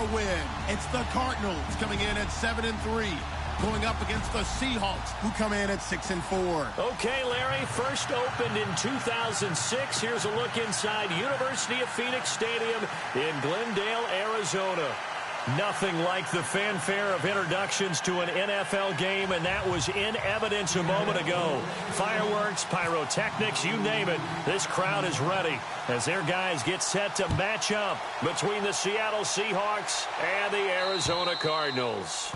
a win. It's the Cardinals coming in at 7-3. Going up against the Seahawks, who come in at 6-4. Okay, Larry, first opened in 2006. Here's a look inside University of Phoenix Stadium in Glendale, Arizona. Nothing like the fanfare of introductions to an NFL game, and that was in evidence a moment ago. Fireworks, pyrotechnics, you name it. This crowd is ready as their guys get set to match up between the Seattle Seahawks and the Arizona Cardinals.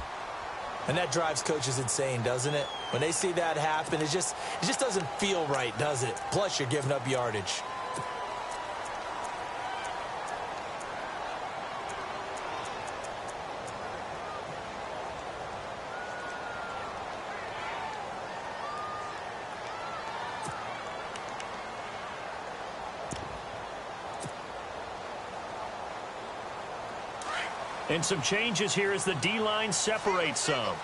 And that drives coaches insane, doesn't it? When they see that happen, it just doesn't feel right, does it? Plus, you're giving up yardage. And some changes here as the D-line separates some.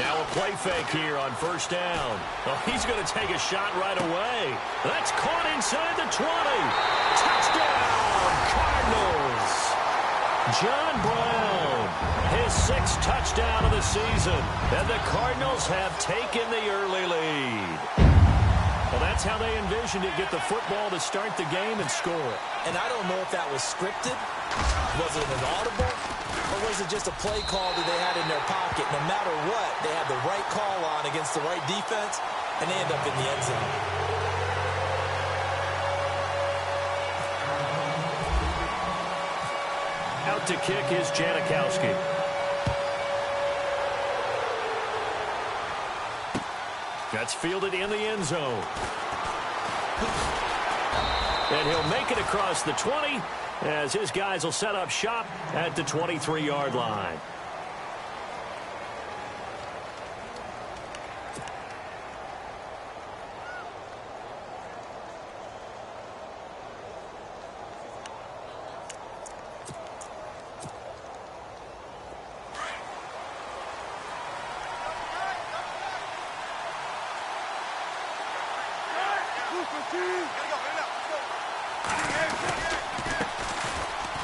Now a play fake here on first down. Oh, he's going to take a shot right away. That's caught inside the 20. Touchdown, Cardinals. John Brown, his 6th touchdown of the season. And the Cardinals have taken the early lead. Well, that's how they envisioned it, get the football to start the game and score. And I don't know if that was scripted. Was it an audible? Or was it just a play call that they had in their pocket? No matter what, they had the right call on against the right defense, and they end up in the end zone. Out to kick is Janikowski. That's fielded in the end zone. And he'll make it across the 20 as his guys will set up shop at the 23-yard line.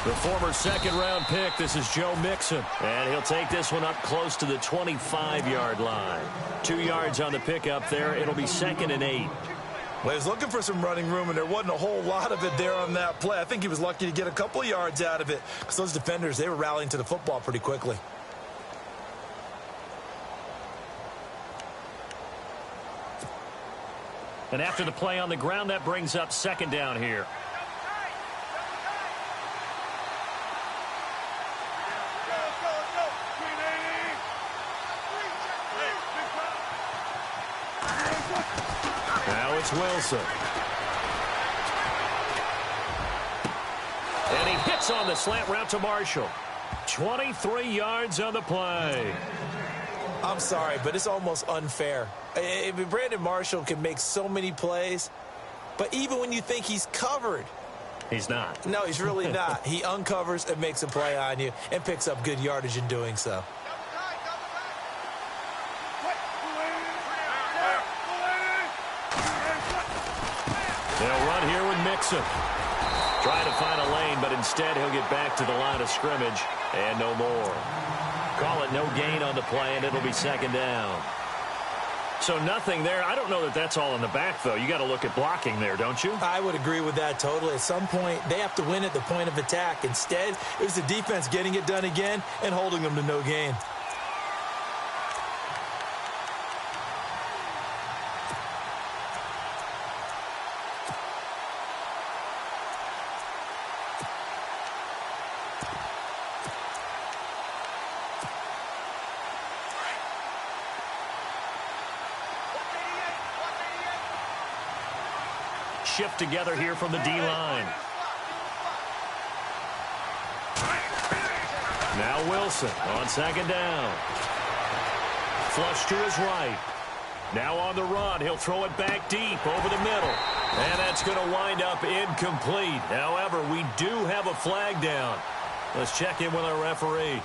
The former second-round pick, this is Joe Mixon. And he'll take this one up close to the 25-yard line. 2 yards on the pickup there. It'll be 2nd and 8. Well, he was looking for some running room, and there wasn't a whole lot of it there on that play. I think he was lucky to get a couple of yards out of it because those defenders, they were rallying to the football pretty quickly. And after the play on the ground, that brings up 2nd down here. Now it's Wilson. And he hits on the slant route to Marshall. 23 yards on the play. I'm sorry, but it's almost unfair. Brandon Marshall can make so many plays, but even when you think he's covered, he's not. No, he's really not. He uncovers and makes a play on you and picks up good yardage in doing so. They'll run here with Mixon. Trying to find a lane, but instead he'll get back to the line of scrimmage and no more. Call it no gain on the play, and it'll be 2nd down. So nothing there. I don't know that that's all in the back, though. You got to look at blocking there, don't you? I would agree with that totally. At some point, they have to win at the point of attack. Instead, it was the defense getting it done again and holding them to no gain. Shift together here from the D-line. Now Wilson on 2nd down. Flush to his right. Now on the run. He'll throw it back deep over the middle. And that's going to wind up incomplete. However, we do have a flag down. Let's check in with our referee.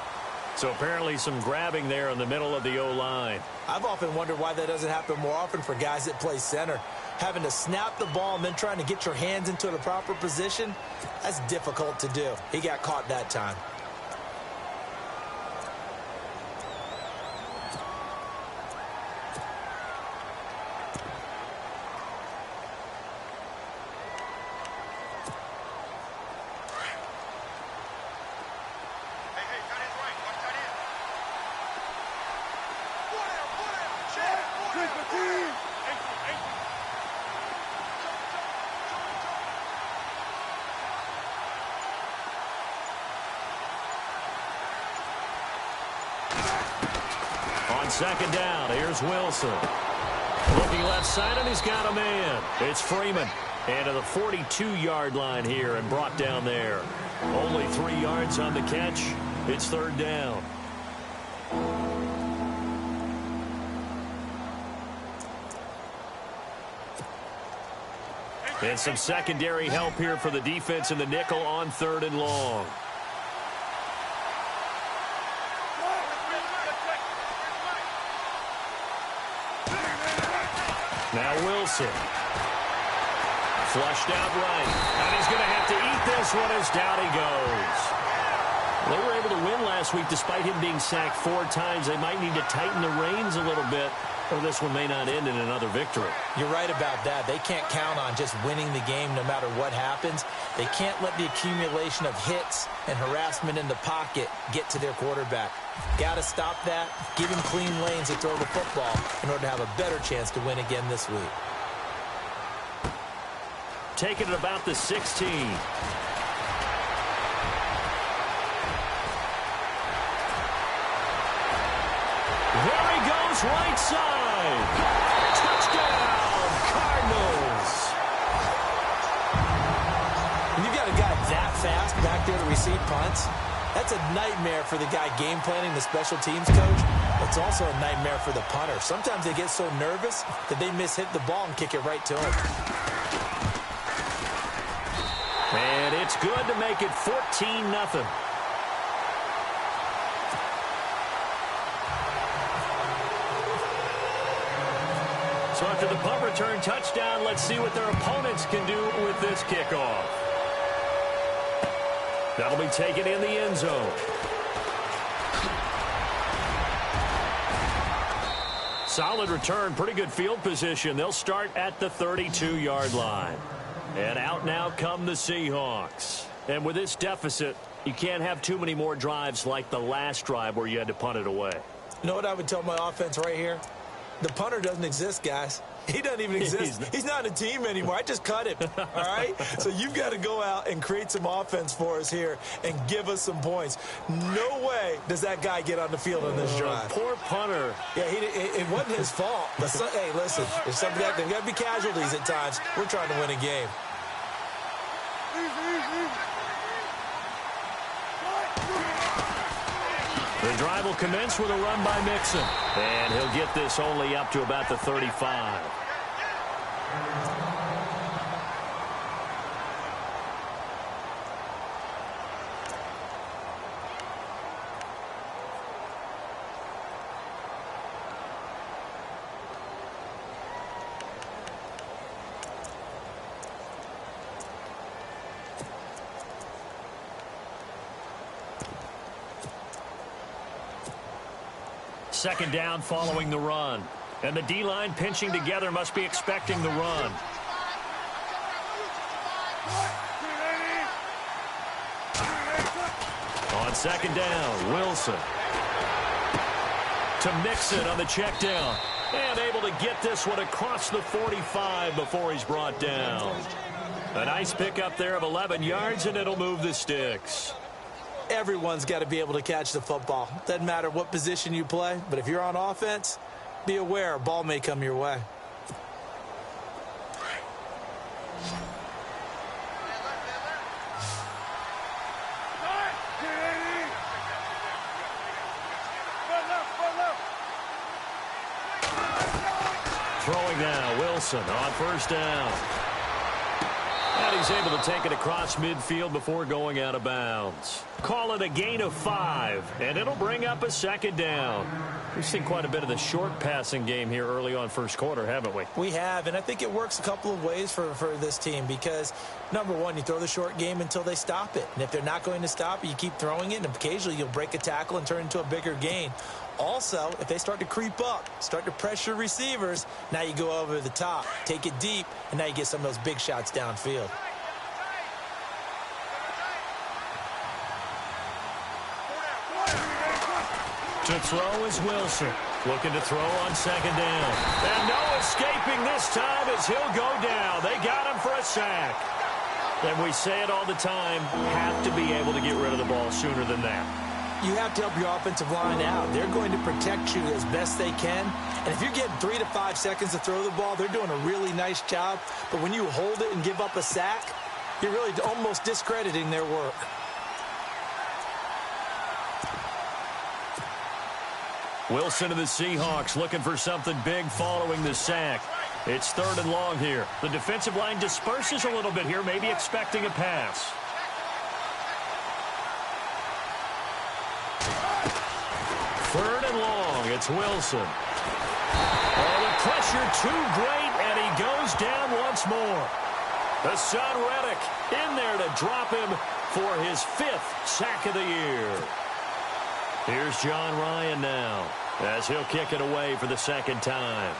So apparently some grabbing there in the middle of the O-line. I've often wondered why that doesn't happen more often for guys that play center. Having to snap the ball and then trying to get your hands into the proper position, that's difficult to do. He got caught that time. Second down, here's Wilson. Looking left side, and he's got a man. It's Freeman. And to the 42-yard line here and brought down there. Only 3 yards on the catch. It's third down. And some secondary help here for the defense in the nickel on third and long. Now Wilson. Flushed out right. And he's going to have to eat this one as down he goes. They were able to win last week despite him being sacked 4 times. They might need to tighten the reins a little bit, or this one may not end in another victory. You're right about that. They can't count on just winning the game no matter what happens. They can't let the accumulation of hits and harassment in the pocket get to their quarterback. Got to stop that. Give him clean lanes to throw the football in order to have a better chance to win again this week. Taking it about the 16. There he goes, right side. Touchdown, Cardinals. When you've got a guy that fast back there to receive punts, that's a nightmare for the guy game planning, the special teams coach. It's also a nightmare for the punter. Sometimes they get so nervous that they mishit the ball and kick it right to him. And it's good to make it 14-0. So after the punt return touchdown, let's see what their opponents can do with this kickoff. That'll be taken in the end zone. Solid return, pretty good field position. They'll start at the 32-yard line. And out now come the Seahawks. And with this deficit, you can't have too many more drives like the last drive where you had to punt it away. You know what I would tell my offense right here? The punter doesn't exist, guys. He doesn't even exist. He's not a team anymore. I just cut him, all right? So you've got to go out and create some offense for us here and give us some points. No way does that guy get on the field on this drive. Poor punter. Yeah, it wasn't his fault. Hey, listen, there's got to be casualties at times. We're trying to win a game. The drive will commence with a run by Mixon. And he'll get this only up to about the 35. Second down following the run. And the D-line pinching together must be expecting the run. On second down, Wilson. To Mixon on the check down. And able to get this one across the 45 before he's brought down. A nice pickup there of 11 yards, and it'll move the sticks. Everyone's got to be able to catch the football. Doesn't matter what position you play, but if you're on offense, be aware a ball may come your way. Throwing now, Wilson on first down. And he's able to take it across midfield before going out of bounds. Call it a gain of 5, and it'll bring up a second down. We've seen quite a bit of the short passing game here early on first quarter, haven't we? We have, and I think it works a couple of ways for this team because, number one, you throw the short game until they stop it. And if they're not going to stop it, you keep throwing it, and occasionally you'll break a tackle and turn it into a bigger gain. Also, if they start to creep up, start to pressure receivers, now you go over the top, take it deep, and now you get some of those big shots downfield. To throw is Wilson. Looking to throw on second down. And no escaping this time as he'll go down. They got him for a sack. And we say it all the time, have to be able to get rid of the ball sooner than that. You have to help your offensive line out. They're going to protect you as best they can. And if you're getting 3 to 5 seconds to throw the ball, they're doing a really nice job. But when you hold it and give up a sack, you're really almost discrediting their work. Wilson of the Seahawks looking for something big following the sack. It's 3rd and long here. The defensive line disperses a little bit here, maybe expecting a pass. Third and long, it's Wilson. Oh, the pressure too great, and he goes down once more. Hassan Reddick in there to drop him for his 5th sack of the year. Here's John Ryan now as he'll kick it away for the second time.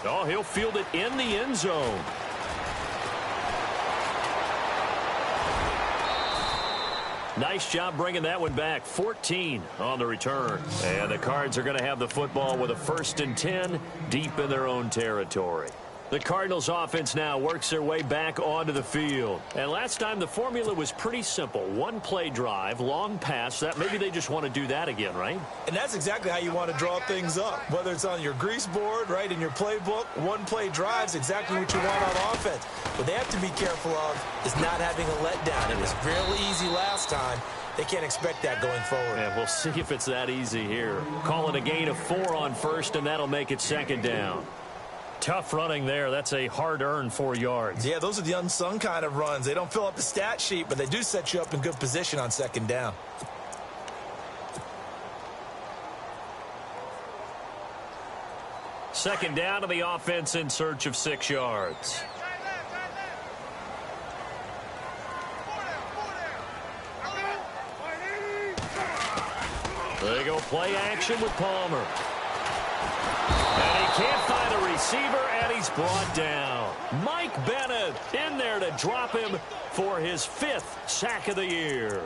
Oh, he'll field it in the end zone. Nice job bringing that one back. 14 on the return. And the Cards are going to have the football with a 1st and 10 deep in their own territory. The Cardinals offense now works their way back onto the field. And last time the formula was pretty simple. 1-play drive, long pass. That maybe they just want to do that again, right? And that's exactly how you want to draw things up. Whether it's on your grease board, right, in your playbook, 1-play drive is exactly what you want on offense. What they have to be careful of is not having a letdown. It was real easy last time. They can't expect that going forward. Yeah, we'll see if it's that easy here. Call it a gain of 4 on first, and that'll make it second down. Tough running there. That's a hard-earned 4 yards. Yeah, those are the unsung kind of runs. They don't fill up the stat sheet, but they do set you up in good position on second down. Second down to the offense in search of 6 yards. There you go, play action with Palmer. And he can't find a receiver, and he's brought down. Mike Bennett in there to drop him for his 5th sack of the year.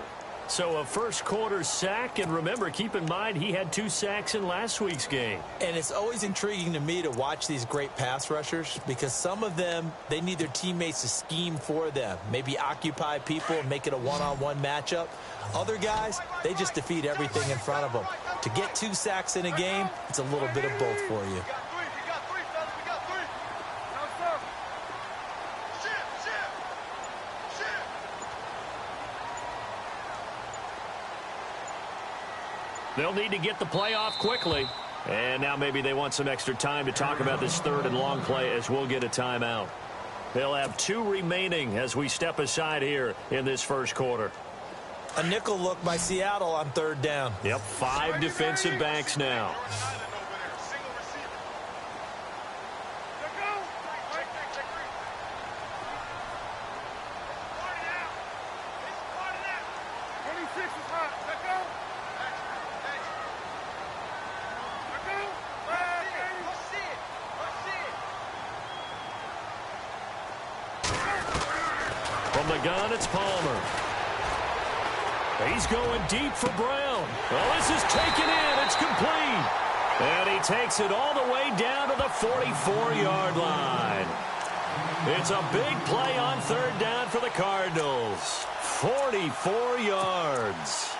So a first quarter sack, and remember, keep in mind, he had 2 sacks in last week's game. And it's always intriguing to me to watch these great pass rushers because some of them, they need their teammates to scheme for them. Maybe occupy people and make it a one-on-one matchup. Other guys, they just defeat everything in front of them. To get 2 sacks in a game, it's a little bit of both for you. They'll need to get the play off quickly. And now maybe they want some extra time to talk about this 3rd and long play as we'll get a timeout. They'll have 2 remaining as we step aside here in this first quarter. A nickel look by Seattle on 3rd down. Yep, 5 defensive backs now. From the gun, it's Palmer. He's going deep for Brown. Well, this is taken in. It's complete. And he takes it all the way down to the 44-yard line. It's a big play on 3rd down for the Cardinals. 44 yards.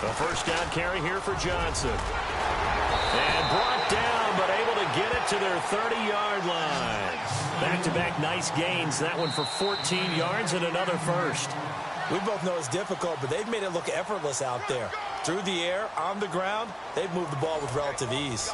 A first down carry here for Johnson. And brought down, but able to get it to their 30-yard line. Back-to-back nice gains. That one for 14 yards and another first. We both know it's difficult, but they've made it look effortless out there. Through the air, on the ground, they've moved the ball with relative ease.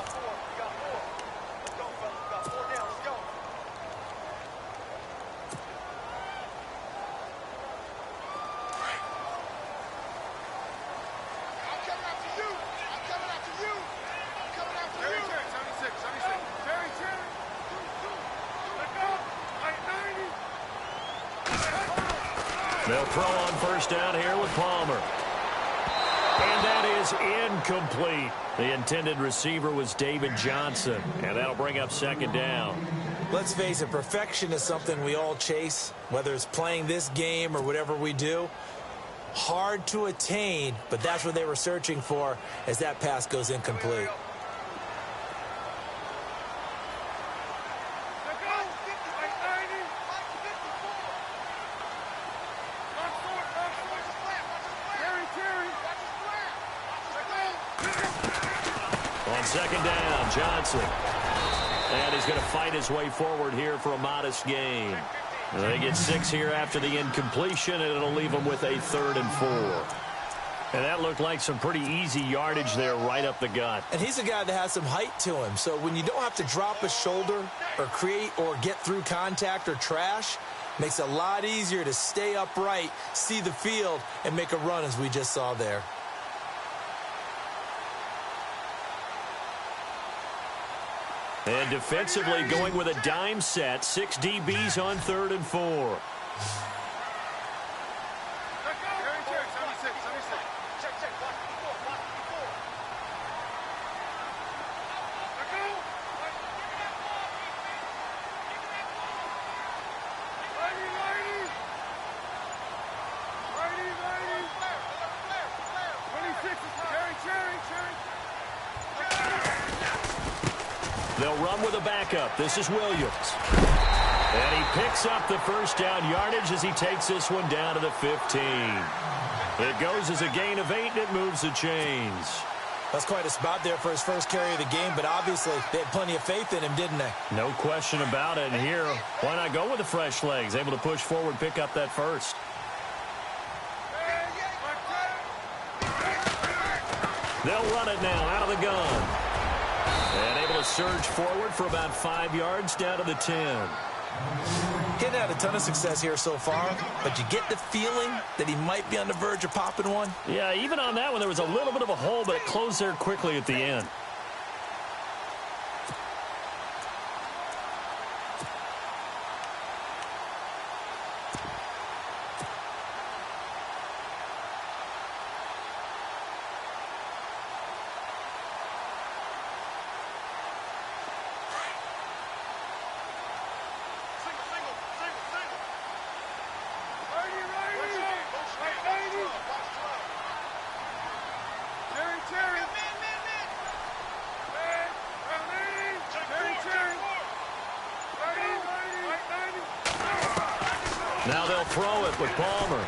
They'll throw on first down here with Palmer. And that is incomplete. The intended receiver was David Johnson. And that'll bring up second down. Let's face it, perfection is something we all chase, whether it's playing this game or whatever we do. Hard to attain, but that's what they were searching for as that pass goes incomplete. Second down, Johnson. And he's going to fight his way forward here for a modest gain. They get 6 here after the incompletion, and it'll leave them with a 3rd and 4. And that looked like some pretty easy yardage there right up the gut. And he's a guy that has some height to him. So when you don't have to drop a shoulder or create or get through contact or trash, makes it a lot easier to stay upright, see the field, and make a run as we just saw there. And defensively going with a dime set. 6 DBs on 3rd and 4. They'll run with a backup. This is Williams. And he picks up the first down yardage as he takes this one down to the 15. It goes as a gain of 8, and it moves the chains. That's quite a spot there for his first carry of the game, but obviously they had plenty of faith in him, didn't they? No question about it. And here, why not go with the fresh legs? Able to push forward, pick up that first. They'll run it now out of the gun. And able to surge forward for about 5 yards down to the 10. He hadn't had a ton of success here so far, but you get the feeling that he might be on the verge of popping one. Yeah, even on that one, there was a little bit of a hole, but it closed there quickly at the end. Now they'll throw it with Palmer.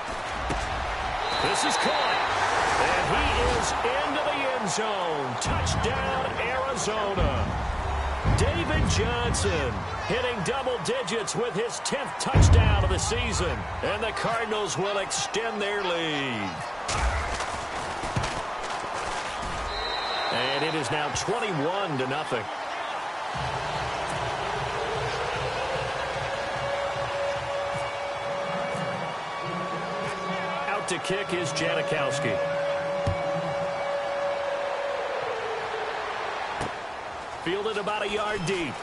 This is caught. And he is into the end zone. Touchdown, Arizona. David Johnson hitting double digits with his 10th touchdown of the season. And the Cardinals will extend their lead. And it is now 21-0. To kick is Janikowski. Fielded about a yard deep.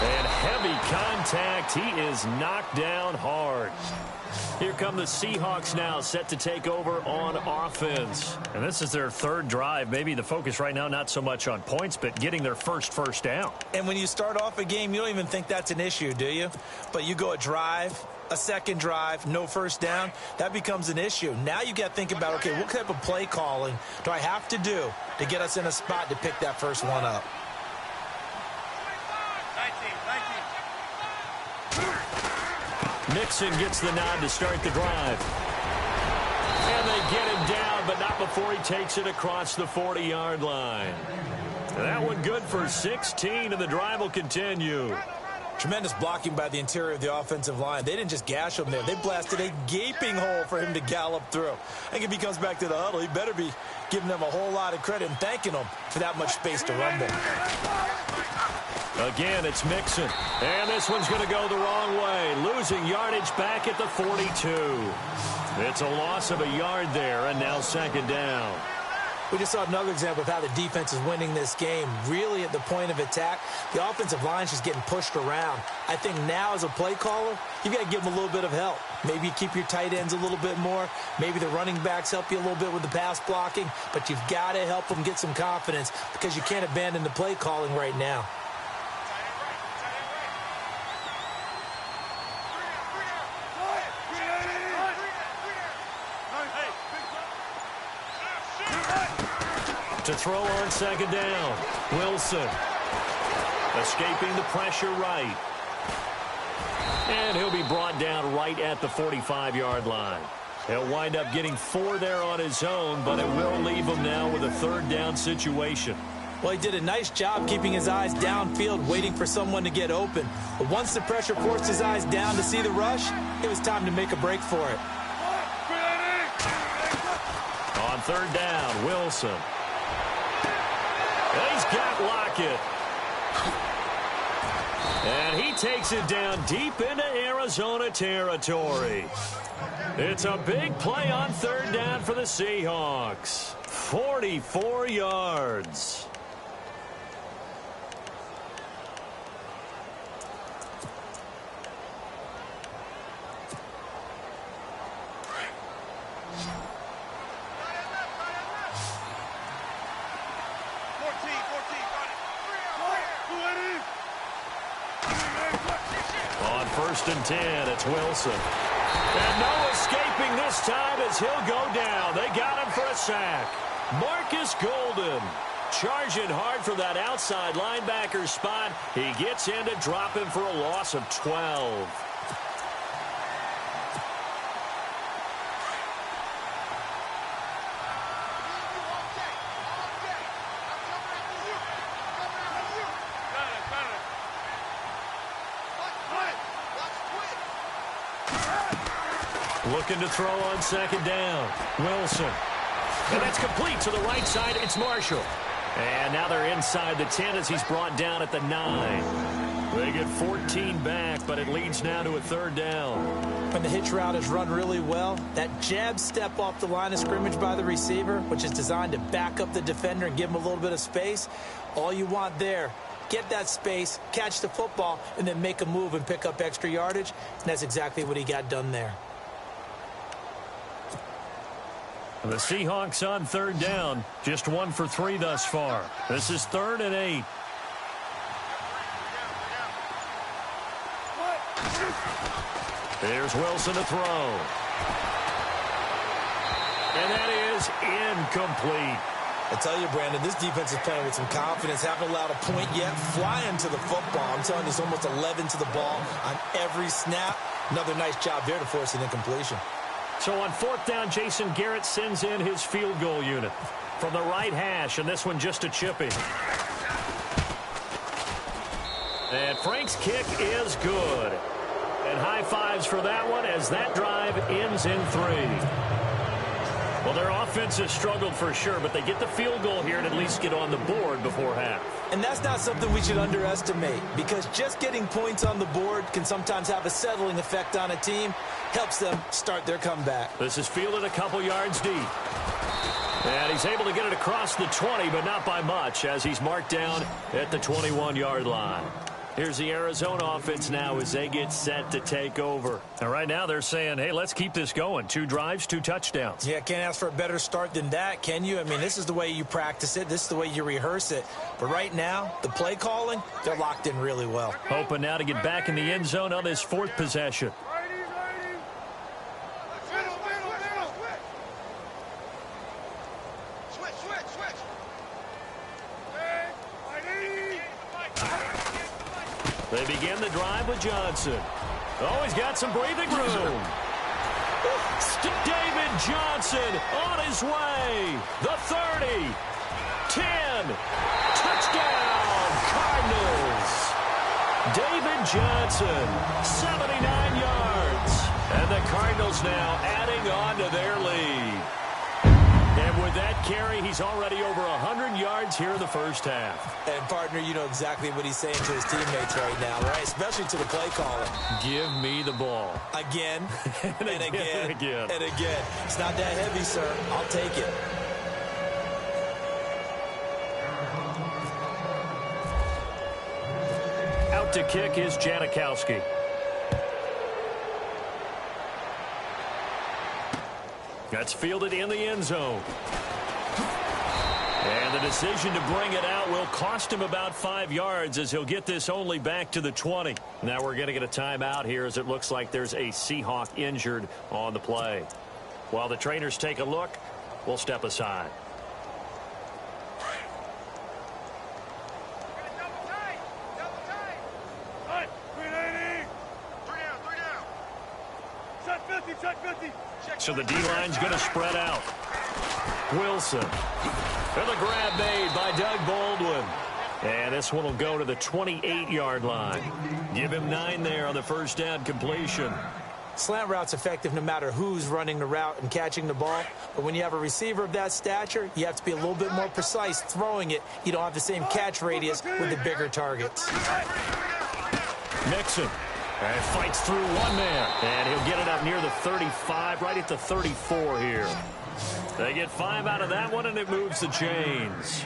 And heavy contact. He is knocked down hard. Here come the Seahawks now, set to take over on offense. And this is their 3rd drive. Maybe the focus right now not so much on points, but getting their first down. And when you start off a game, you don't even think that's an issue, do you? But you go a drive, a second drive, no first down, that becomes an issue. Now you got to think about, okay, what type of play calling do I have to do to get us in a spot to pick that first one up? Mixon gets the nod to start the drive. And they get him down, but not before he takes it across the 40-yard line. That one good for 16, and the drive will continue. Tremendous blocking by the interior of the offensive line. They didn't just gash him there. They blasted a gaping hole for him to gallop through. I think if he comes back to the huddle, he better be giving them a whole lot of credit and thanking them for that much space to run there. Again, it's Mixon. And this one's going to go the wrong way. Losing yardage back at the 42. It's a loss of a yard there, and now second down. We just saw another example of how the defense is winning this game. Really at the point of attack, the offensive line's just getting pushed around. I think now as a play caller, you've got to give them a little bit of help. Maybe you keep your tight ends a little bit more. Maybe the running backs help you a little bit with the pass blocking. But you've got to help them get some confidence because you can't abandon the play calling right now. To throw on second down, Wilson. Escaping the pressure right. And he'll be brought down right at the 45-yard line. He'll wind up getting 4 there on his own, but it will leave him now with a third down situation. Well, he did a nice job keeping his eyes downfield, waiting for someone to get open. But once the pressure forced his eyes down to see the rush, it was time to make a break for it. On third down, Wilson. He's got Lockett. And he takes it down deep into Arizona territory. It's a big play on third down for the Seahawks. 44 yards. On first and 10, it's Wilson. And no escaping this time as he'll go down. They got him for a sack. Marcus Golden charging hard for that outside linebacker spot. He gets in to drop him for a loss of 12. Looking to throw on second down. Wilson. And that's complete to the right side. It's Marshall. And now they're inside the 10 as he's brought down at the 9. They get 14 back, but it leads now to a third down. When the hitch route is run really well, that jab step off the line of scrimmage by the receiver, which is designed to back up the defender and give him a little bit of space, all you want there, get that space, catch the football, and then make a move and pick up extra yardage. And that's exactly what he got done there. The Seahawks on third down, just 1 for 3 thus far. This is 3rd and 8. Here's Wilson to throw. And that is incomplete. I tell you, Brandon, this defense is playing with some confidence. Haven't allowed a point yet. Flying to the football. I'm telling you, it's almost 11 to the ball on every snap. Another nice job there to force an incompletion. So on 4th down, Jason Garrett sends in his field goal unit from the right hash, and this one just a chipping. And Frank's kick is good. And high fives for that one as that drive ends in 3. Well, their offense has struggled for sure, but they get the field goal here and at least get on the board before half. And that's not something we should underestimate, because just getting points on the board can sometimes have a settling effect on a team. Helps them start their comeback. This is fielded a couple yards deep. And he's able to get it across the 20, but not by much, as he's marked down at the 21-yard line. Here's the Arizona offense now as they get set to take over. And right now they're saying, hey, let's keep this going. 2 drives, 2 touchdowns. Yeah, can't ask for a better start than that, can you? I mean, this is the way you practice it. This is the way you rehearse it. But right now, the play calling, they're locked in really well. Hoping now to get back in the end zone on this 4th possession. They begin the drive drive with Johnson. Oh, he's got some breathing room. David Johnson on his way. The 30. 10. Touchdown, Cardinals. David Johnson, 79 yards. And the Cardinals now adding on to their lead. And with that carry, he's already over 100 yards here in the first half. And, partner, you know exactly what he's saying to his teammates right now, right? Especially to the play caller. Give me the ball. Again, and again, and again. And again. It's not that heavy, sir. I'll take it. Out to kick is Janikowski. That's fielded in the end zone. And the decision to bring it out will cost him about 5 yards as he'll get this only back to the 20. Now we're going to get a timeout here as it looks like there's a Seahawk injured on the play. While the trainers take a look, we'll step aside. So the D-line's going to spread out. Wilson. And the grab made by Doug Baldwin. And this one will go to the 28-yard line. Give him 9 there on the first down completion. Slant route's effective no matter who's running the route and catching the ball. But when you have a receiver of that stature, you have to be a little bit more precise throwing it. You don't have the same catch radius with the bigger targets. Mixon. And fights through one man. And he'll get it up near the 35, right at the 34 here. They get 5 out of that one, and it moves the chains.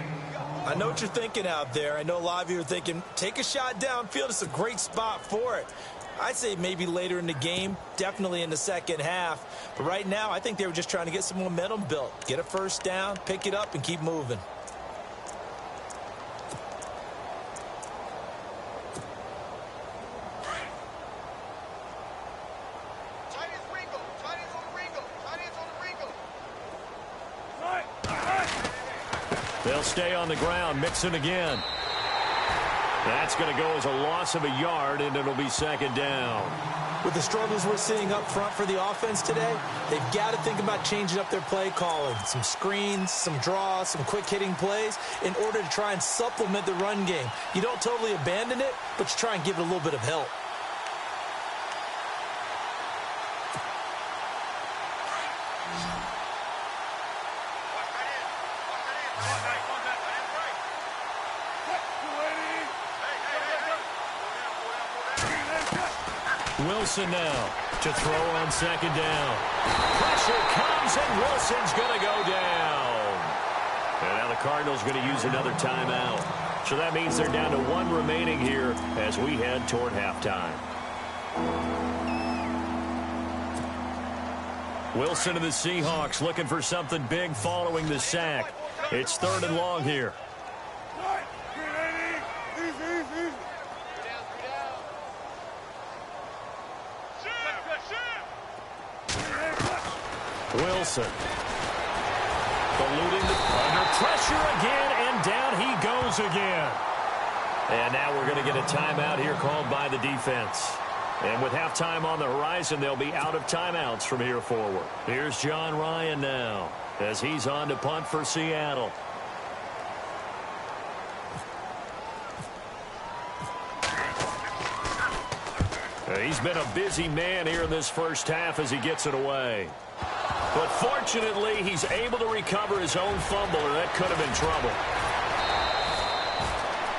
I know what you're thinking out there. I know a lot of you are thinking, take a shot downfield. It's a great spot for it. I'd say maybe later in the game, definitely in the second half. But right now, I think they were just trying to get some momentum built. Get a first down, pick it up, and keep moving. They'll stay on the ground. Mixon again. That's going to go as a loss of a yard, and it'll be second down. With the struggles we're seeing up front for the offense today, they've got to think about changing up their play calling. Some screens, some draws, some quick-hitting plays in order to try and supplement the run game. You don't totally abandon it, but you try and give it a little bit of help. Wilson now to throw on second down. Pressure comes, and Wilson's going to go down. And now the Cardinals going to use another timeout. So that means they're down to 1 remaining here as we head toward halftime. Wilson and the Seahawks looking for something big following the sack. It's 3rd and long here. Wilson. Eluding under pressure again, and down he goes again. And now we're going to get a timeout here called by the defense. And with halftime on the horizon, they'll be out of timeouts from here forward. Here's John Ryan now as he's on to punt for Seattle. He's been a busy man here in this first half as he gets it away. But fortunately, he's able to recover his own fumble, or that could have been trouble.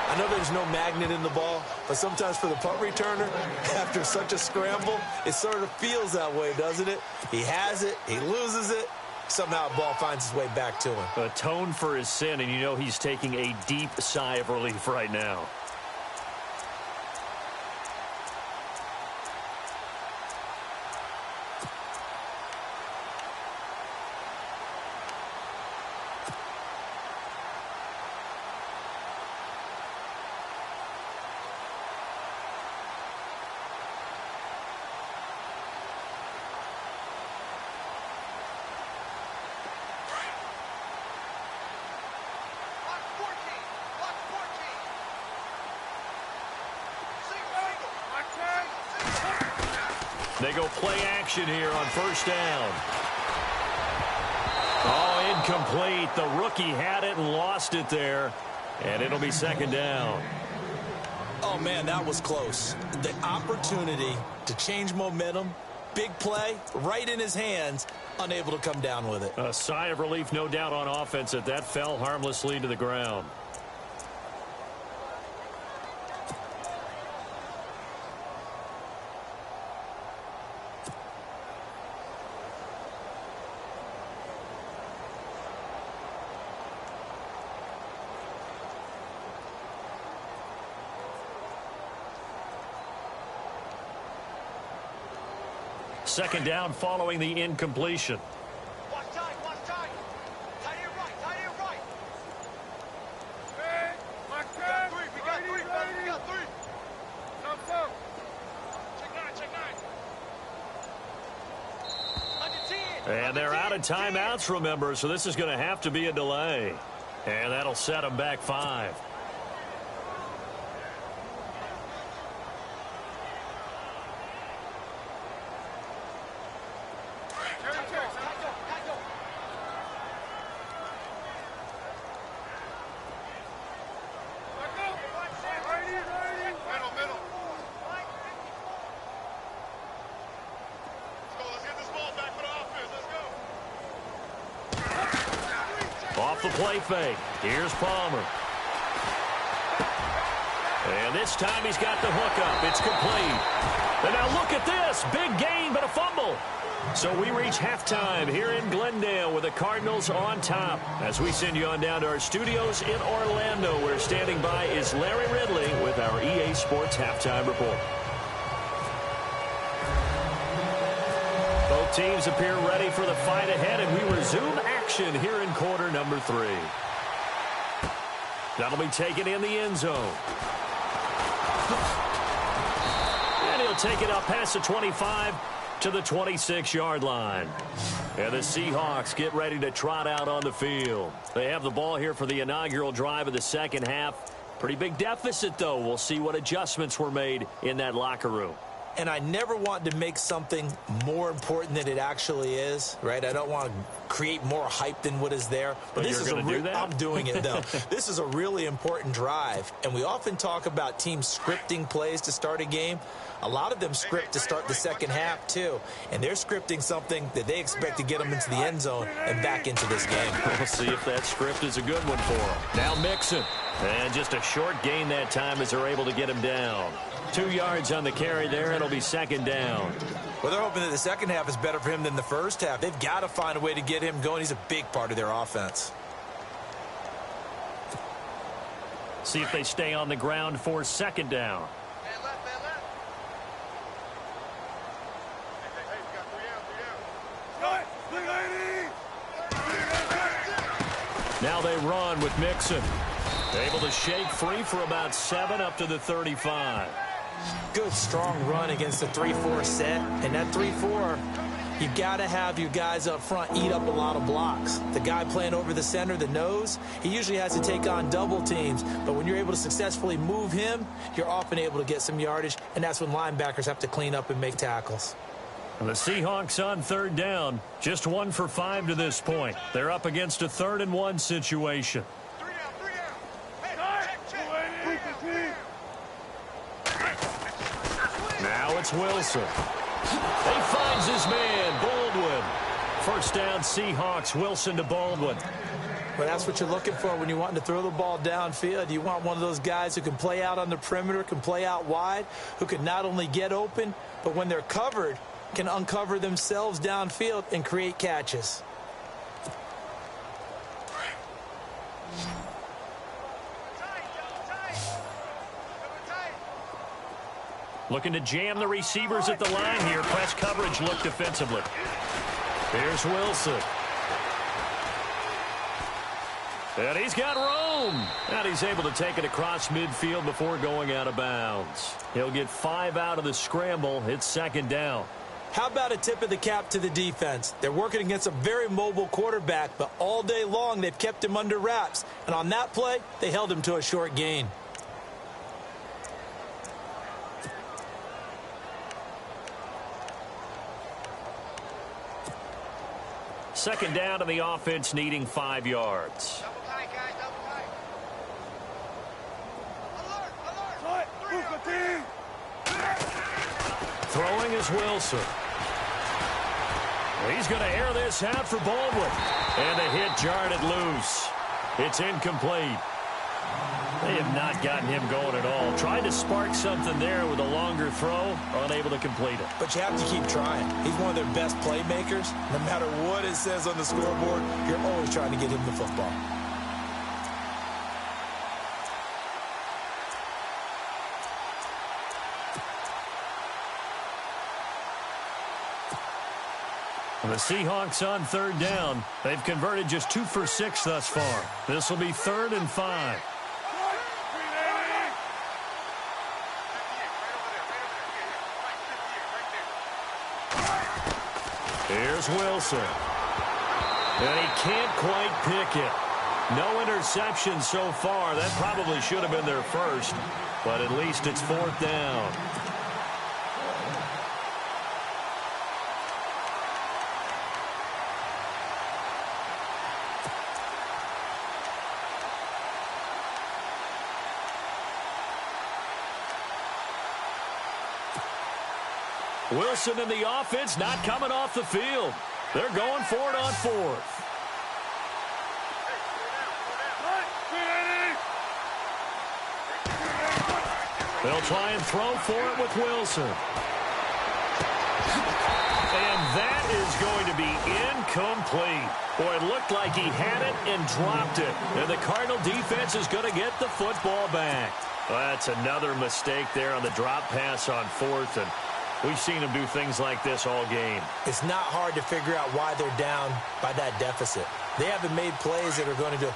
I know there's no magnet in the ball, but sometimes for the punt returner, after such a scramble, it sort of feels that way, doesn't it? He has it, he loses it, somehow the ball finds its way back to him. Atone for his sin, and you know he's taking a deep sigh of relief right now. They go play action here on first down. Oh, incomplete. The rookie had it and lost it there. And it'll be second down. Oh, man, that was close. The opportunity to change momentum, big play, right in his hands, unable to come down with it. A sigh of relief, no doubt, on offense that fell harmlessly to the ground. Second down following the incompletion. Watch time, watch time. Tight end right, tight end right. Hey, watch time. We got three, buddy, we got three. Jump. Check nine. Under 10. And they're out of timeouts, remember, so this is going to have to be a delay. And that'll set them back 5. Off the play fake. Here's Palmer. And this time he's got the hook up. It's complete. And now look at this. Big gain, but a fumble. So we reach halftime here in Glendale with the Cardinals on top. As we send you on down to our studios in Orlando, where standing by is Larry Ridley with our EA Sports Halftime Report. Both teams appear ready for the fight ahead, and we resume action here in quarter number 3. That'll be taken in the end zone. And he'll take it up past the 25 to the 26-yard line. And the Seahawks get ready to trot out on the field. They have the ball here for the inaugural drive of the second half. Pretty big deficit, though. We'll see what adjustments were made in that locker room. And I never want to make something more important than it actually is, right? I don't want to create more hype than what is there. But this is I'm doing it, though. This is a really important drive. And we often talk about teams scripting plays to start a game. A lot of them script to start the second half, too. And they're scripting something that they expect to get them into the end zone and back into this game. We'll see if that script is a good one for them. Now Mixon. And just a short gain that time as they're able to get him down. 2 yards on the carry there. It'll be second down. Well, they're hoping that the second half is better for him than the first half. They've got to find a way to get him going. He's a big part of their offense. See if they stay on the ground for second down. Man left. Now they run with Mixon. Able to shake free for about 7 up to the 35. Good, strong run against the 3-4 set. And that 3-4, you've got to have your guys up front eat up a lot of blocks. The guy playing over the center, the nose, he usually has to take on double teams. But when you're able to successfully move him, you're often able to get some yardage. And that's when linebackers have to clean up and make tackles. And the Seahawks on third down, just 1 for 5 to this point. They're up against a 3rd and 1 situation. Now it's Wilson. He finds his man, Baldwin. First down, Seahawks. Wilson to Baldwin. Well, that's what you're looking for when you want to throw the ball downfield. You want one of those guys who can play out on the perimeter, can play out wide, who can not only get open, but when they're covered, can uncover themselves downfield and create catches. Looking to jam the receivers at the line here. Press coverage look defensively. Here's Wilson. And he's got room. And he's able to take it across midfield before going out of bounds. He'll get 5 out of the scramble. It's second down. How about a tip of the cap to the defense? They're working against a very mobile quarterback, but all day long they've kept him under wraps. And on that play, they held him to a short gain. Second down, and the offense needing 5 yards. Double tight, guys. Double tight. Alert. Alert. Throwing is Wilson. He's going to air this out for Baldwin. And the hit jarred it loose. It's incomplete. They have not gotten him going at all. Tried to spark something there with a longer throw, unable to complete it. But you have to keep trying. He's one of their best playmakers. No matter what it says on the scoreboard, you're always trying to get him the football. The Seahawks on third down. They've converted just 2 for 6 thus far. This will be 3rd and 5. Here's Wilson. And he can't quite pick it. No interception so far. That probably should have been their first, but at least it's 4th down. Wilson and the offense not coming off the field. They're going for it on 4th. They'll try and throw for it with Wilson. And that is going to be incomplete. Boy, it looked like he had it and dropped it. And the Cardinal defense is going to get the football back. Well, that's another mistake there on the drop pass on 4th, and we've seen him do things like this all game. It's not hard to figure out why they're down by that deficit. They haven't made plays that are going to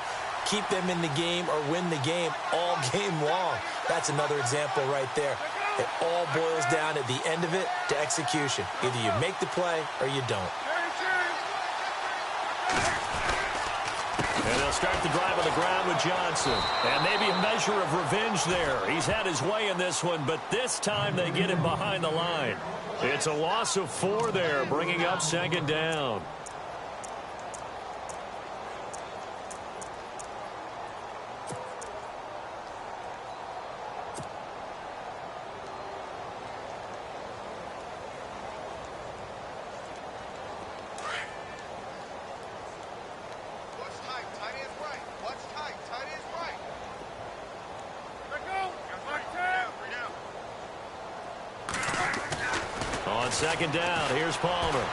keep them in the game or win the game all game long. That's another example right there. It all boils down at the end of it to execution. Either you make the play or you don't. And they'll start the drive on the ground with Johnson. And maybe a measure of revenge there. He's had his way in this one, but this time they get him behind the line. It's a loss of 4 there, bringing up 2nd down. On 2nd down, here's Palmer.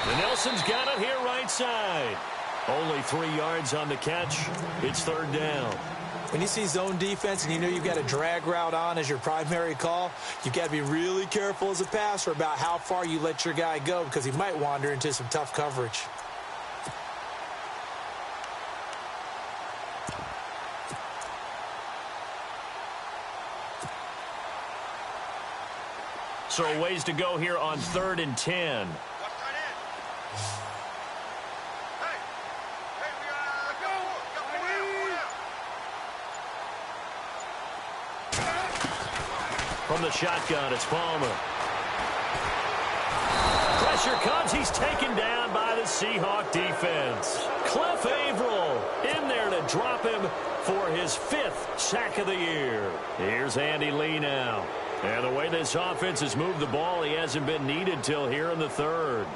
And Nelson's got it here right side. Only 3 yards on the catch. It's 3rd down. When you see zone defense and you know you've got a drag route on as your primary call, you've got to be really careful as a passer about how far you let your guy go because he might wander into some tough coverage. So ways to go here on 3rd and 10. From the shotgun, it's Palmer. Pressure comes. He's taken down by the Seahawk defense. Cliff Averill in there to drop him for his 5th sack of the year. Here's Andy Lee now. And the way this offense has moved the ball, he hasn't been needed till here in the 3rd.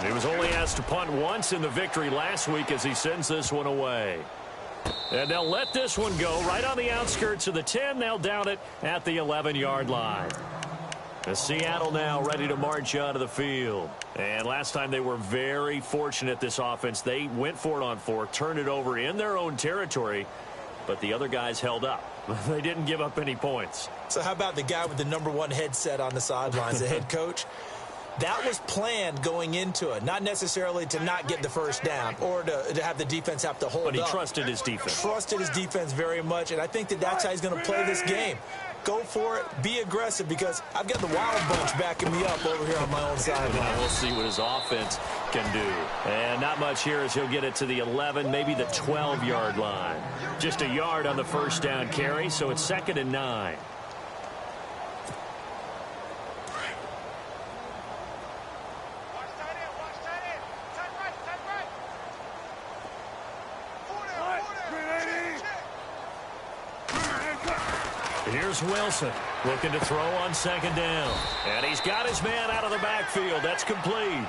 He was only asked to punt once in the victory last week as he sends this one away. And they'll let this one go right on the outskirts of the 10. They'll down it at the 11-yard line. Seattle now ready to march out of the field. And last time they were very fortunate, this offense. They went for it on 4, turned it over in their own territory, but the other guys held up. They didn't give up any points. So how about the guy with the #1 headset on the sidelines, the head coach? That was planned going into it, not necessarily to not get the first down or to have the defense have to hold up. But he trusted his defense. Trusted his defense very much, and I think that's how he's going to play this game. Go for it. Be aggressive because I've got the Wild Bunch backing me up over here on my own sideline. We'll see what his offense can do. And not much here as he'll get it to the 11, maybe the 12-yard line. Just a yard on the first down carry, so it's 2nd and 9. Here's Wilson looking to throw on second down. And he's got his man out of the backfield. That's complete.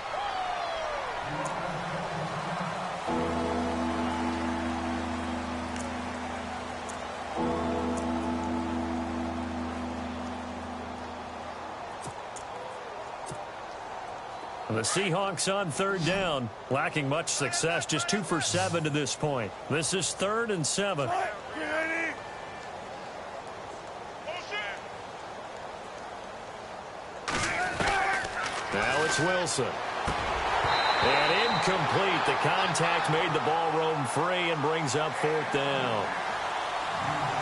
The Seahawks on third down, lacking much success, just 2 for 7 to this point. This is 3rd and 7. Now it's Wilson. And incomplete. The contact made the ball roam free and brings up 4th down.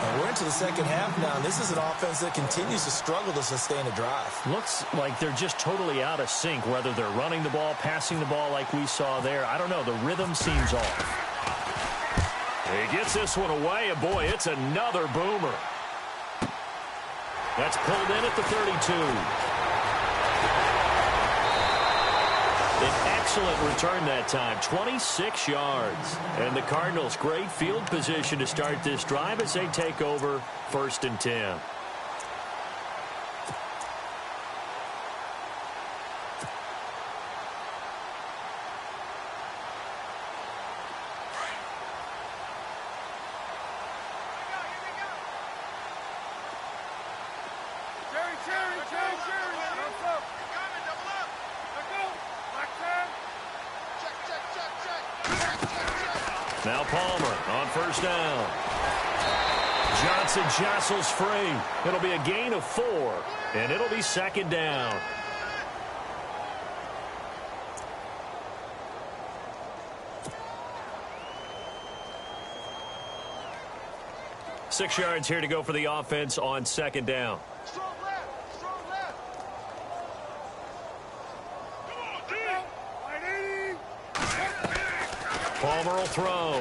And we're into the second half now, and this is an offense that continues to struggle to sustain a drive. Looks like they're just totally out of sync, whether they're running the ball, passing the ball like we saw there. I don't know. The rhythm seems off. He gets this one away, and boy, it's another boomer. That's pulled in at the 32. An excellent return that time, 26 yards. And the Cardinals, great field position to start this drive as they take over 1st and 10. Now Palmer on 1st down. Johnson jostles free. It'll be a gain of 4, and it'll be 2nd down. Six yards here to go for the offense on 2nd down. Strong left. Strong left. Palmer will throw.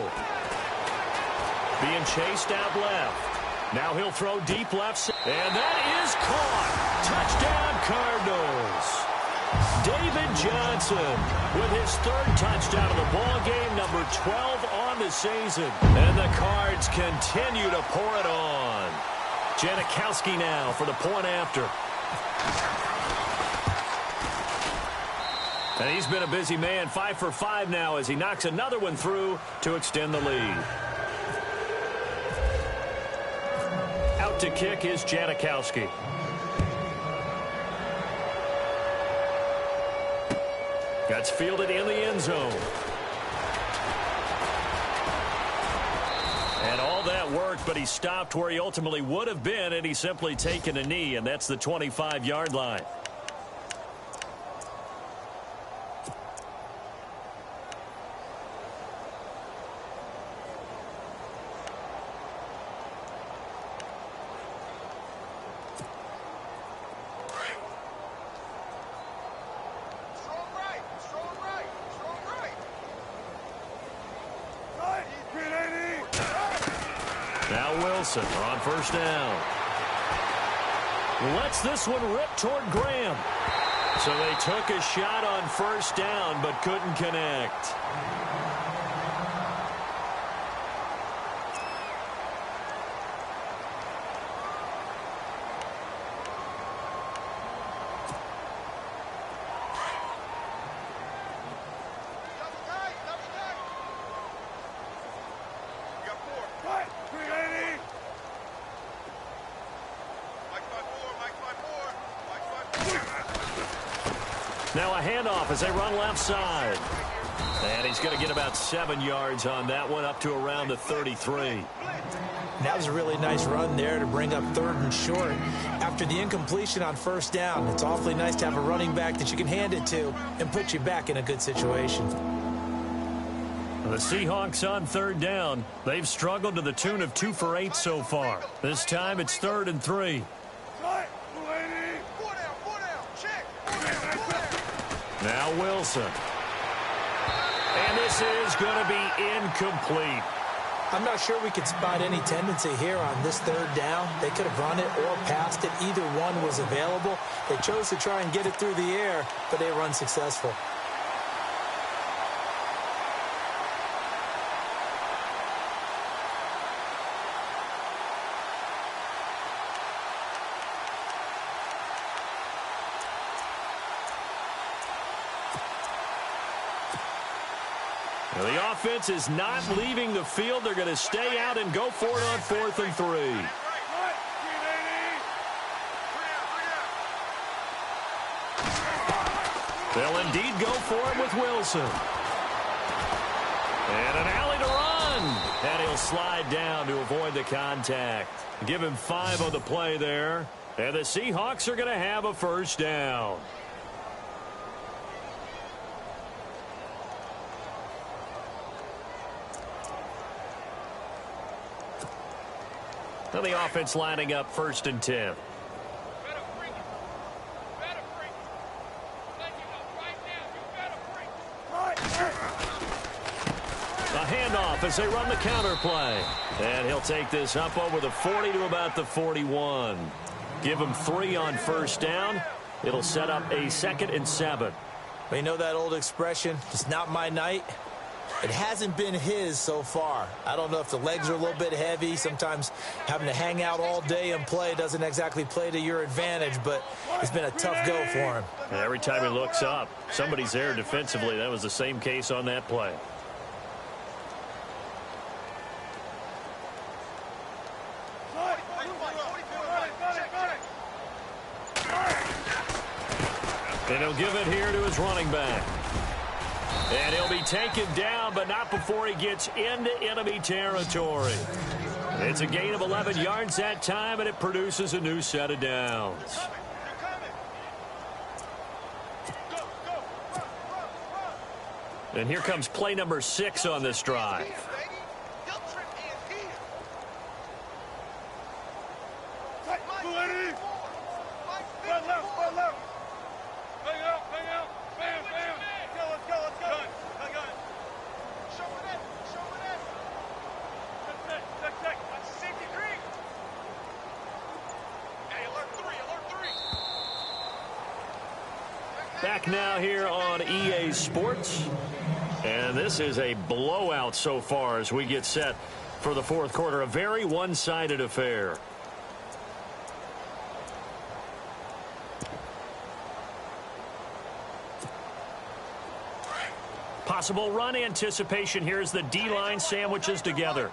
Being chased out left. Now he'll throw deep left. And that is caught. Touchdown, Cardinals. David Johnson with his 3rd touchdown of the ball game, number 12 on the season. And the Cards continue to pour it on. Janikowski now for the point after. And he's been a busy man, 5 for 5 now as he knocks another one through to extend the lead. Out to kick is Janikowski. That's fielded in the end zone. And all that worked, but he stopped where he ultimately would have been, and he's simply taken a knee, and that's the 25-yard line. Now Wilson on 1st down. Lets this one rip toward Graham. So they took a shot on 1st down but couldn't connect. Now a handoff as they run left side. And he's going to get about 7 yards on that one, up to around the 33. That was a really nice run there to bring up 3rd and short. After the incompletion on 1st down, it's awfully nice to have a running back that you can hand it to and put you back in a good situation. The Seahawks on 3rd down. They've struggled to the tune of 2 for 8 so far. This time it's 3rd and 3. Now Wilson. And this is going to be incomplete. I'm not sure we could spot any tendency here on this 3rd down. They could have run it or passed it. Either one was available. They chose to try and get it through the air, but they were unsuccessful. Now, the offense is not leaving the field. They're going to stay out and go for it on 4th and 3. They'll indeed go for it with Wilson. And an alley to run. And he'll slide down to avoid the contact. Give him 5 on the play there. And the Seahawks are going to have a first down. Now the offense lining up 1st and 10. A handoff as they run the counter play. And he'll take this up over the 40 to about the 41. Give him 3 on first down. It'll set up a 2nd and 7. Well, you know that old expression, it's not my night. It hasn't been his so far. I don't know if the legs are a little bit heavy. Sometimes having to hang out all day and play doesn't exactly play to your advantage, but it's been a tough go for him. And every time he looks up, somebody's there defensively. That was the same case on that play. And he'll give it here to his running back. And he'll be taken down, but not before he gets into enemy territory. It's a gain of 11 yards that time, and it produces a new set of downs. And here comes play number 6 on this drive. Back now here on EA Sports. And this is a blowout so far as we get set for the 4th quarter. A very one-sided affair. Possible run anticipation here as the D-line sandwiches together.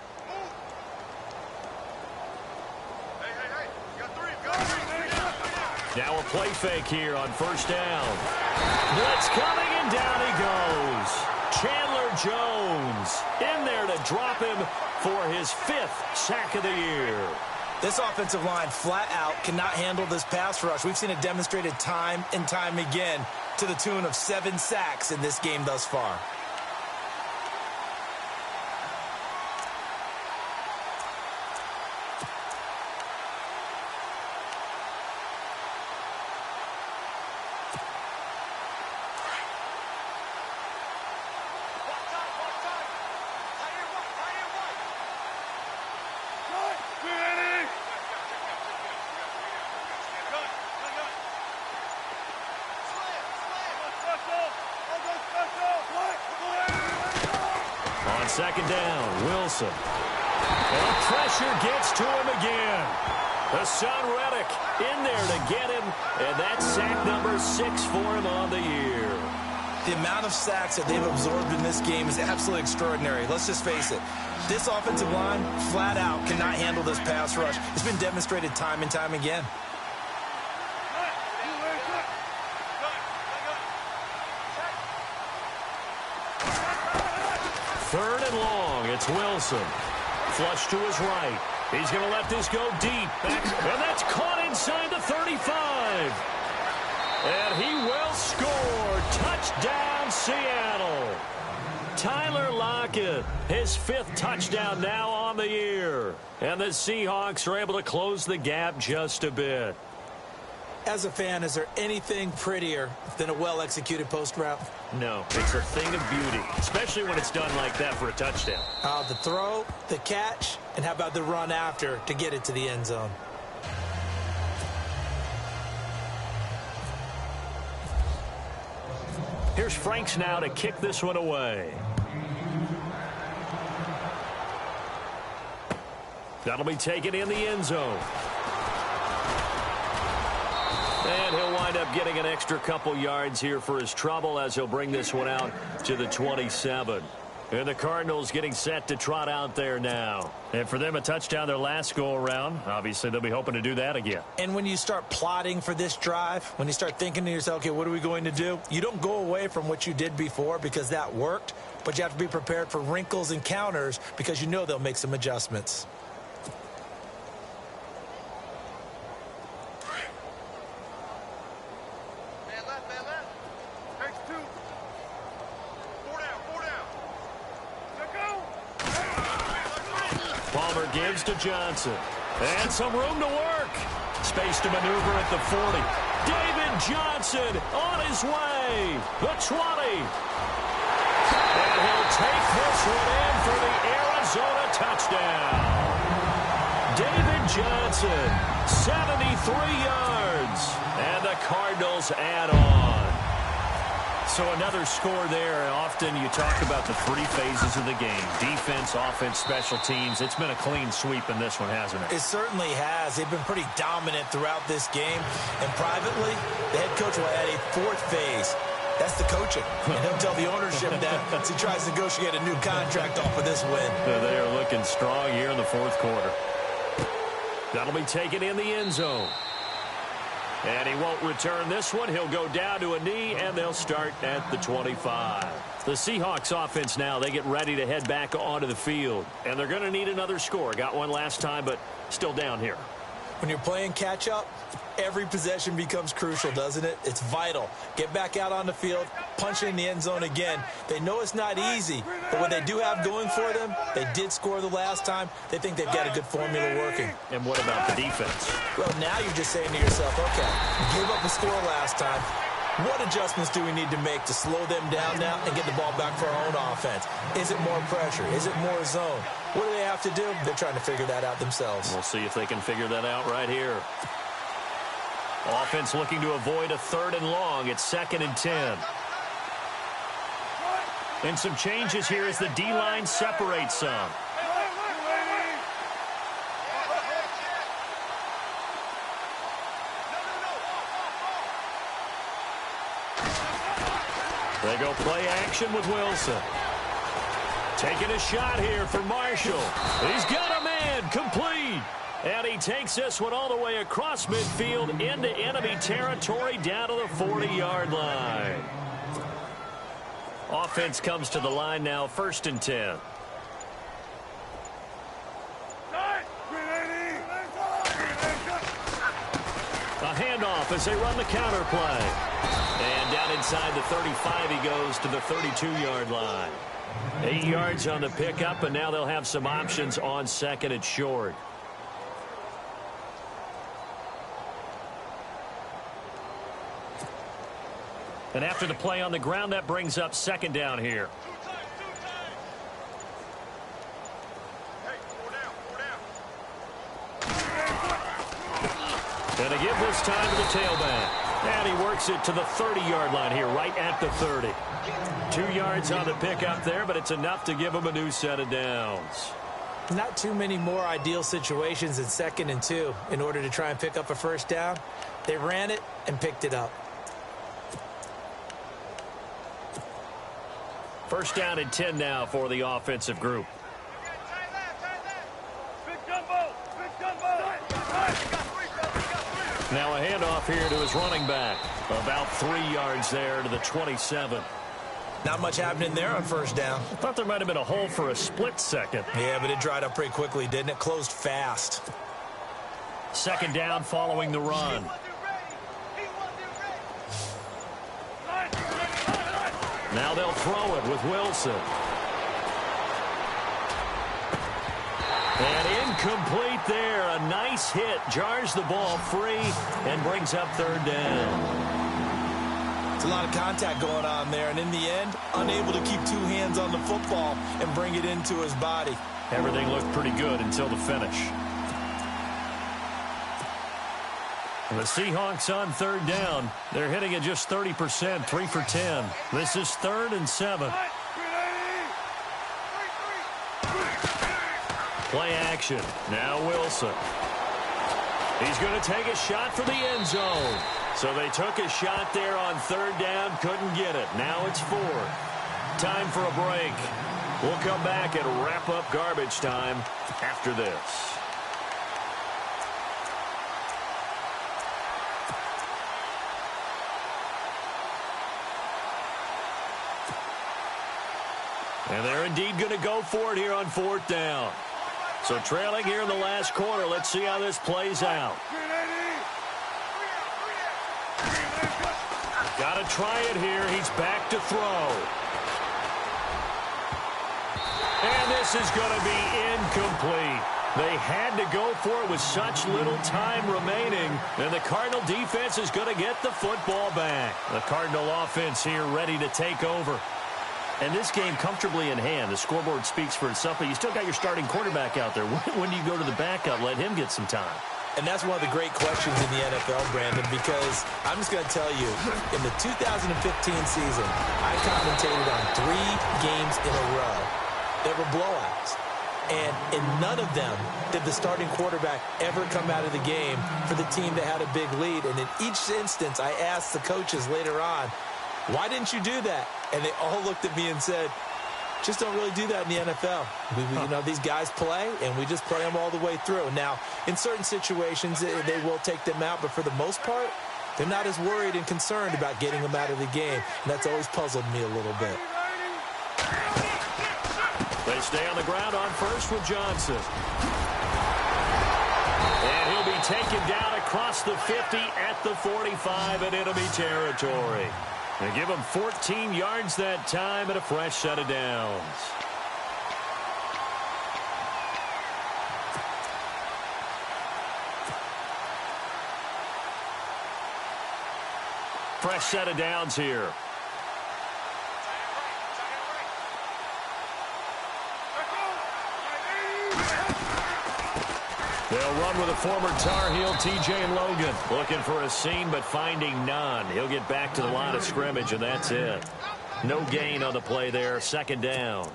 Now a play fake here on first down. Blitz coming, and down he goes. Chandler Jones in there to drop him for his 5th sack of the year. This offensive line flat out cannot handle this pass rush. We've seen it demonstrated time and time again to the tune of 7 sacks in this game thus far. Second down, Wilson. And pressure gets to him again. Hassan Reddick in there to get him, and that's sack number 6 for him on the year. The amount of sacks that they've absorbed in this game is absolutely extraordinary. Let's just face it. This offensive line, flat out, cannot handle this pass rush. It's been demonstrated time and time again. Third and long, it's Wilson. Flush to his right. He's going to let this go deep. And that's caught inside the 35. And he will score. Touchdown, Seattle. Tyler Lockett, his 5th touchdown now on the year. And the Seahawks are able to close the gap just a bit. As a fan, is there anything prettier than a well-executed post route? No, it's a thing of beauty, especially when it's done like that for a touchdown. The throw, the catch, and how about the run after to get it to the end zone? Here's Franks now to kick this one away. That'll be taken in the end zone. And he'll wind up getting an extra couple yards here for his trouble as he'll bring this one out to the 27. And the Cardinals getting set to trot out there now. And for them, a touchdown their last go-around. Obviously, they'll be hoping to do that again. And when you start plotting for this drive, when you start thinking to yourself, okay, what are we going to do? You don't go away from what you did before because that worked, but you have to be prepared for wrinkles and counters because you know they'll make some adjustments. Palmer gives to Johnson. And some room to work. Space to maneuver at the 40. David Johnson on his way. The 20. And he'll take this one in for the Arizona touchdown. David Johnson, 73 yards. And the Cardinals add on. So another score there. Often you talk about the three phases of the game. Defense, offense, special teams. It's been a clean sweep in this one, hasn't it? It certainly has. They've been pretty dominant throughout this game. And privately, the head coach will add a fourth phase. That's the coaching. And he'll tell the ownership that as he tries to negotiate a new contract off of this win. They are looking strong here in the fourth quarter. That'll be taken in the end zone. And he won't return this one. He'll go down to a knee, and they'll start at the 25. The Seahawks offense now, they get ready to head back onto the field. And they're going to need another score. Got one last time, but still down here. When you're playing catch-up, every possession becomes crucial, doesn't it? It's vital. Get back out on the field, punch in the end zone again. They know it's not easy, but what they do have going for them, they did score the last time. They think they've got a good formula working. And what about the defense? Well, now you're just saying to yourself, okay, you gave up a score last time. What adjustments do we need to make to slow them down now and get the ball back for our own offense? Is it more pressure? Is it more zone? What do they have to do? They're trying to figure that out themselves. We'll see if they can figure that out right here. Offense looking to avoid a 3rd and long. It's 2nd and 10. And some changes here as the D-line separates some. They go play action with Wilson. Taking a shot here for Marshall. He's got a man, complete. And he takes this one all the way across midfield into enemy territory down to the 40-yard line. Offense comes to the line now, 1st and 10. A handoff as they run the counter play. And down inside the 35 he goes to the 32-yard line. 8 yards on the pickup, and now they'll have some options on 2nd and short. And after the play on the ground, that brings up 2nd down here. And to give this time to the tailback. And he works it to the 30-yard line here, right at the 30. 2 yards on the pickup there, but it's enough to give him a new set of downs. Not too many more ideal situations in 2nd and 2 in order to try and pick up a 1st down. They ran it and picked it up. 1st down and 10 now for the offensive group. Now a handoff here to his running back. About 3 yards there to the 27. Not much happening there on 1st down. I thought there might have been a hole for a split second. Yeah, but it dried up pretty quickly, didn't it? Closed fast. 2nd down following the run. Now they'll throw it with Wilson. And incomplete there. A nice hit. Jars the ball free and brings up 3rd down. It's a lot of contact going on there. And in the end, unable to keep 2 hands on the football and bring it into his body. Everything looked pretty good until the finish. The Seahawks on 3rd down. They're hitting at just 30%, 3 for 10. This is 3rd and 7. Play action. Now Wilson. He's going to take a shot for the end zone. So they took a shot there on 3rd down, couldn't get it. Now it's 4th. Time for a break. We'll come back and wrap up garbage time after this. And they're indeed going to go for it here on 4th down. So trailing here in the last quarter. Let's see how this plays out. Got to try it here. He's back to throw. And this is going to be incomplete. They had to go for it with such little time remaining. And the Cardinal defense is going to get the football back. The Cardinal offense here ready to take over. And this game comfortably in hand. The scoreboard speaks for itself, but you still got your starting quarterback out there. When do you go to the backup? Let him get some time. And that's one of the great questions in the NFL, Brandon, because I'm just going to tell you, in the 2015 season, I commentated on 3 games in a row that were blowouts. And in none of them did the starting quarterback ever come out of the game for the team that had a big lead. And in each instance, I asked the coaches later on, why didn't you do that? And they all looked at me and said, just don't really do that in the NFL. You know, these guys play, and we just play them all the way through. Now, in certain situations, they will take them out, but for the most part, they're not as worried and concerned about getting them out of the game. And that's always puzzled me a little bit. They stay on the ground on first with Johnson. And he'll be taken down across the 50 at the 45 in enemy territory. They give him 14 yards that time and a fresh set of downs. Fresh set of downs here. They'll run with a former Tar Heel, T.J. Logan. Looking for a seam, but finding none. He'll get back to the line of scrimmage, and that's it. No gain on the play there. 2nd down.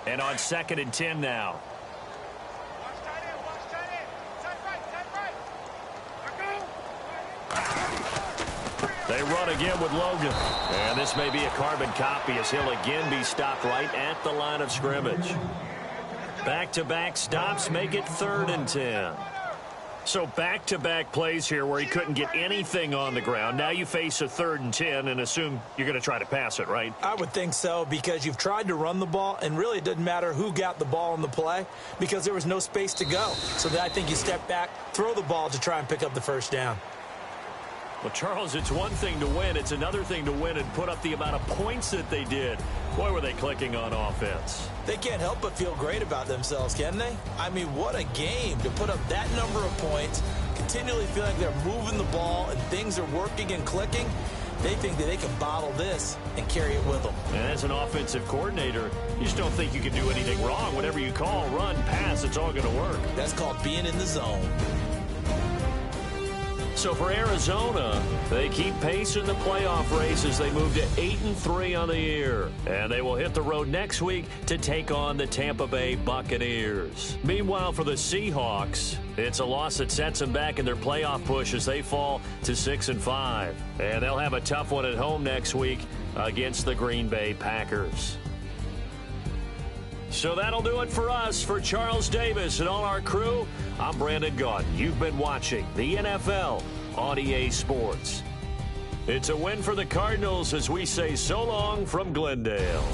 And on 2nd and 10 now. They run again with Logan. And this may be a carbon copy as he'll again be stopped right at the line of scrimmage. Back-to-back stops make it 3rd and 10. So back-to-back plays here where he couldn't get anything on the ground. Now you face a 3rd and 10 and assume you're going to try to pass it, right? I would think so, because you've tried to run the ball, and really it doesn't matter who got the ball in the play because there was no space to go. So then I think you step back, throw the ball to try and pick up the 1st down. Well, Charles, it's one thing to win. It's another thing to win and put up the amount of points that they did. Boy, were they clicking on offense. They can't help but feel great about themselves, can they? I mean, what a game to put up that number of points, continually feeling like they're moving the ball and things are working and clicking. They think that they can bottle this and carry it with them. And as an offensive coordinator, you just don't think you can do anything wrong. Whatever you call, run, pass, it's all going to work. That's called being in the zone. So for Arizona, they keep pace in the playoff race as they move to 8-3 on the year. And they will hit the road next week to take on the Tampa Bay Buccaneers. Meanwhile, for the Seahawks, it's a loss that sets them back in their playoff push as they fall to 6-5. And they'll have a tough one at home next week against the Green Bay Packers. So that'll do it for us. For Charles Davis and all our crew, I'm Brandon Gaudin. You've been watching the NFL on EA Sports. It's a win for the Cardinals as we say so long from Glendale.